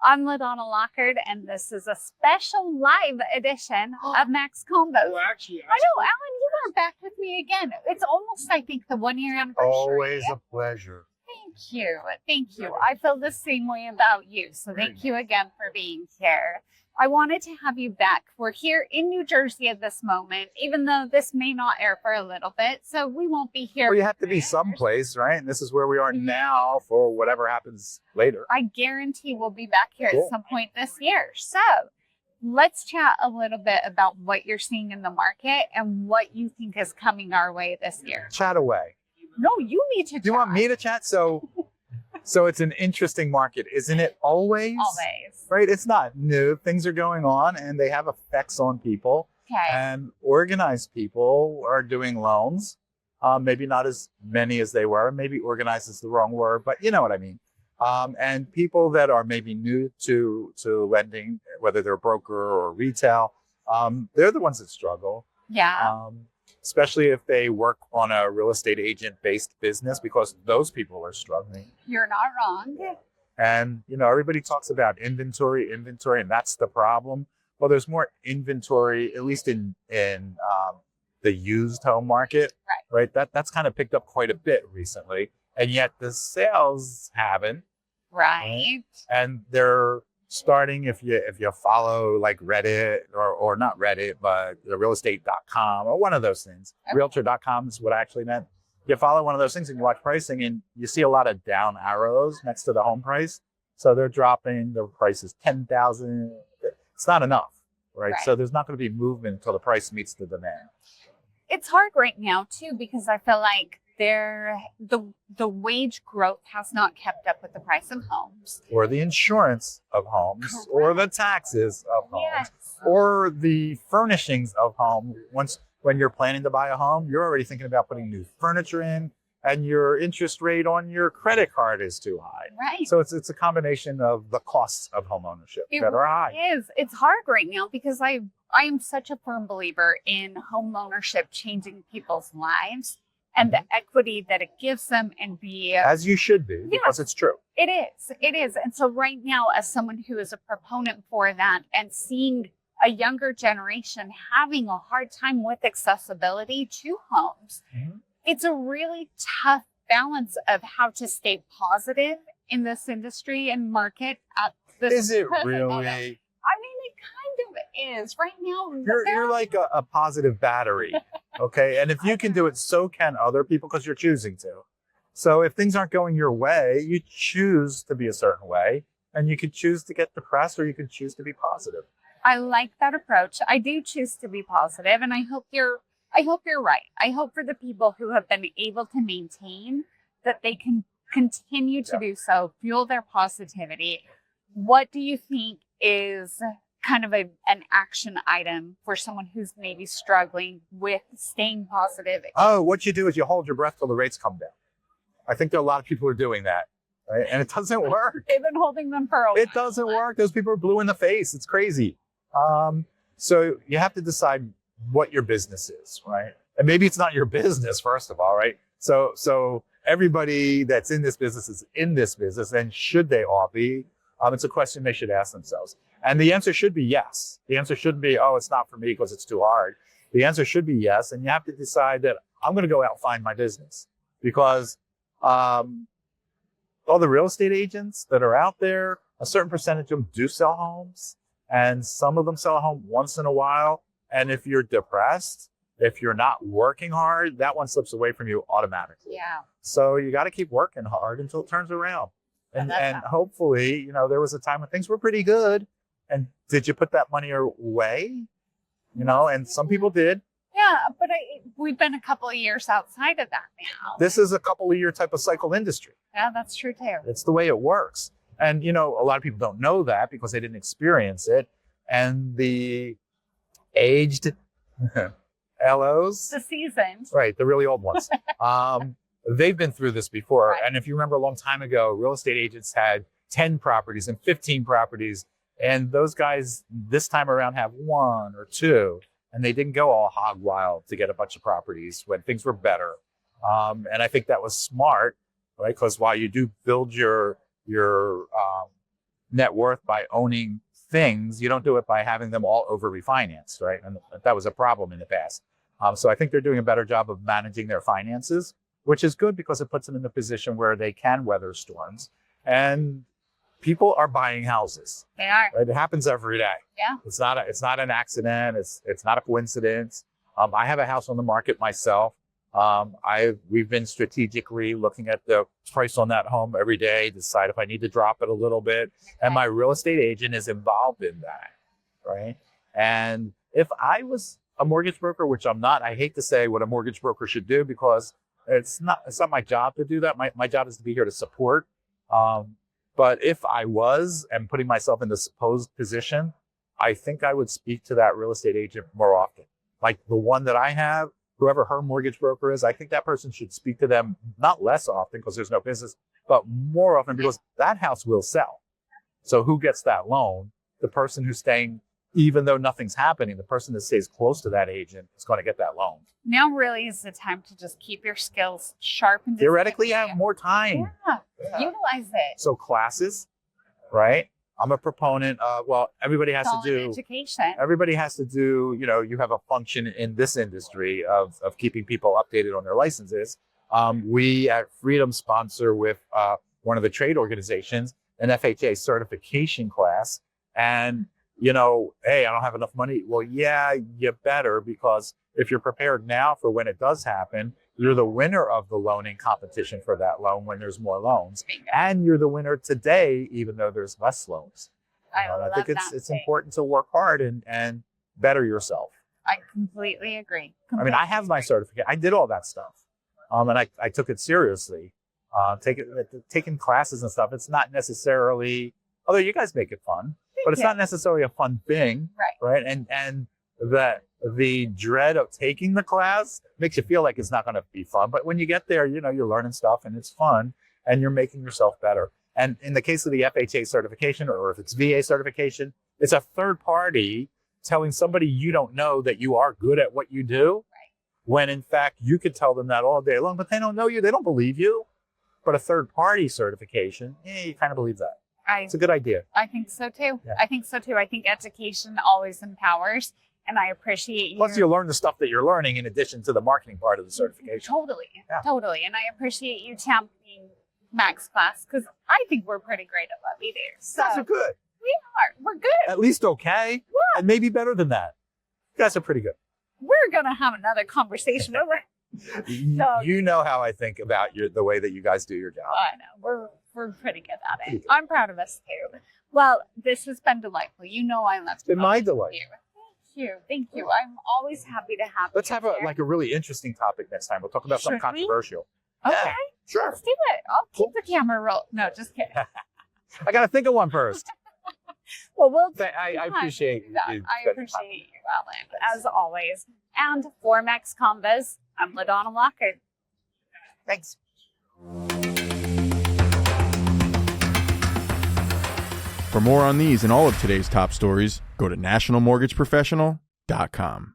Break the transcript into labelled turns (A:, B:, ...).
A: I'm LaDonna Lockard, and this is a special live edition of Max Convos.
B: Well, actually,
A: I know, Alan, you are back with me again. It's almost, I think, the 1 year anniversary.
B: always a pleasure.
A: Thank you. Thank you. I feel the same way about you. So thank you again for being here. I wanted to have you back. We're here in New Jersey at this moment, even though this may not air for a little bit. So we won't be here.
B: Well, you have to be someplace, right? And this is where we are now for whatever happens later.
A: I guarantee we'll be back here at some point this year. So let's chat a little bit about what you're seeing in the market and what you think is coming our way this year.
B: Chat away.
A: No, you need to chat.
B: Do you want me to chat? So it's an interesting market, isn't it? Always. Right? It's not new. Things are going on and they have effects on people.
A: Okay.
B: And organized people are doing loans. Maybe not as many as they were. Maybe organized is the wrong word, but you know what I mean. And people that are maybe new to lending, whether they're a broker or retail, they're the ones that struggle.
A: Yeah.
B: Especially if they work on a real estate agent-based business, because those people are struggling.
A: You're not wrong.
B: And, you know, everybody talks about inventory, and that's the problem. Well, there's more inventory, at least in the used home market, right? That's kind of picked up quite a bit recently. And yet the sales haven't.
A: Right.
B: And they're starting, if you follow like Reddit or not Reddit, but the realestate.com or one of those things. Okay. Realtor.com is what I actually meant. You follow one of those things and you watch pricing and you see a lot of down arrows next to the home price. So they're dropping the price is $10,000. It's not enough, right? So there's not going to be movement until the price meets the demand.
A: It's hard right now too, because I feel like the wage growth has not kept up with the price of homes.
B: Or the insurance of homes. Correct. Or the taxes of homes. Yes. Or the furnishings of home. When you're planning to buy a home, you're already thinking about putting new furniture in, and your interest rate on your credit card is too high.
A: Right.
B: So it's a combination of the costs of home ownership that are high.
A: It is. It's hard right now because I am such a firm believer in home ownership changing people's lives. And the equity that it gives them and as
B: you should be, because it's true.
A: It is. And so right now, as someone who is a proponent for that and seeing a younger generation having a hard time with accessibility to homes, it's a really tough balance of how to stay positive in this industry and market at this.
B: Is it really?
A: I mean, it kind of is. Right now,
B: you're like a positive battery. Okay. And if you can do it, so can other people, because you're choosing to. So if things aren't going your way, you choose to be a certain way, and you could choose to get depressed, or you could choose to be positive.
A: I like that approach. I do choose to be positive, and I hope you're right. I hope for the people who have been able to maintain that they can continue to do so, fuel their positivity. What do you think is kind of an action item for someone who's maybe struggling with staying positive?
B: Oh, what you do is you hold your breath till the rates come down. I think there are a lot of people who are doing that, right? And it doesn't work.
A: They've been holding them for a while.
B: It doesn't work. Those people are blue in the face. It's crazy. So you have to decide what your business is, right? And maybe it's not your business, first of all, right? So everybody that's in this business is in this business, and should they all be? It's a question they should ask themselves. And the answer should be yes. The answer shouldn't be, oh, it's not for me because it's too hard. The answer should be yes. And you have to decide that I'm going to go out and find my business, because all the real estate agents that are out there, a certain percentage of them do sell homes, and some of them sell a home once in a while. And if you're depressed, if you're not working hard, that one slips away from you automatically.
A: Yeah.
B: So you got to keep working hard until it turns around. And hopefully, you know, there was a time when things were pretty good. And did you put that money away? You know, and some people did.
A: Yeah, but we've been a couple of years outside of that now.
B: This is a couple of year type of cycle industry.
A: Yeah, that's true too.
B: It's the way it works. And, you know, a lot of people don't know that because they didn't experience it. And the aged LOs.
A: The seasoned.
B: Right, the really old ones. They've been through this before.
A: Right.
B: And if you remember a long time ago, real estate agents had 10 properties and 15 properties. And those guys this time around have 1 or 2. And they didn't go all hog wild to get a bunch of properties when things were better. And I think that was smart, right? Because while you do build your net worth by owning things. You don't do it by having them all over refinanced, right? And that was a problem in the past. So I think they're doing a better job of managing their finances, which is good because it puts them in a position where they can weather storms. And people are buying houses.
A: They are.
B: Right? It happens every day.
A: Yeah.
B: It's not an accident. It's not a coincidence. I have a house on the market myself. We've been strategically looking at the price on that home every day, decide if I need to drop it a little bit. Okay. And my real estate agent is involved in that, right? And if I was a mortgage broker, which I'm not, I hate to say what a mortgage broker should do because it's not my job to do that. My job is to be here to support. But if I was and putting myself in the supposed position, I think I would speak to that real estate agent more often. Like the one that I have, whoever her mortgage broker is, I think that person should speak to them not less often because there's no business, but more often because that house will sell. So who gets that loan? The person who's staying, even though nothing's happening, the person that stays close to that agent is going to get that loan.
A: Now really is the time to just keep your skills sharp and
B: theoretically you have more time.
A: Yeah. Utilize it.
B: So classes, right? I'm a proponent of, everybody has to do
A: education.
B: Everybody has to do, you have a function in this industry of keeping people updated on their licenses. We at Freedom sponsor with one of the trade organizations, an FHA certification class. And, hey, I don't have enough money. Well, yeah, you better, because if you're prepared now for when it does happen, you're the winner of the loaning competition for that loan when there's more loans. And you're the winner today, even though there's less loans.
A: I
B: think it's important to work hard and better yourself.
A: I completely agree.
B: I mean, I have my certificate. I did all that stuff. And I took it seriously. Taking classes and stuff, it's not necessarily, although you guys make it fun, but it's not necessarily a fun thing. Right. And the dread of taking the class makes you feel like it's not going to be fun. But when you get there, you're learning stuff and it's fun and you're making yourself better. And in the case of the FHA certification, or if it's VA certification, it's a third party telling somebody you don't know that you are good at what you do. Right. When in fact, you could tell them that all day long, but they don't know you. They don't believe you. But a third party certification, you kind of believe that. It's a good idea.
A: I think so too.
B: Yeah.
A: I think so too. I think education always empowers. And I appreciate you.
B: Plus, you learn the stuff that you're learning in addition to the marketing part of the certification.
A: Totally. And I appreciate you championing Mac's class because I think we're pretty great at what we do. So
B: you guys are good.
A: We are. We're good.
B: At least okay.
A: Yeah.
B: And maybe better than that. You guys are pretty good.
A: We're going to have another conversation over.
B: You know how I think about the way that you guys do your job.
A: I know. We're pretty good at it. I'm proud of us too. Well, this has been delightful. I love
B: It's been my delight.
A: Thank you. I'm always happy to have you.
B: Let's have a really interesting topic next time. We'll talk about something controversial.
A: Okay.
B: Yeah, sure.
A: Let's do it. I'll keep the camera roll. No, just kidding.
B: I got to think of one first.
A: Well,
B: I appreciate you.
A: I appreciate you, Alan, as always. And for Mac's Convos, I'm LaDonna Lockard.
B: Thanks.
C: For more on these and all of today's top stories, go to nationalmortgageprofessional.com.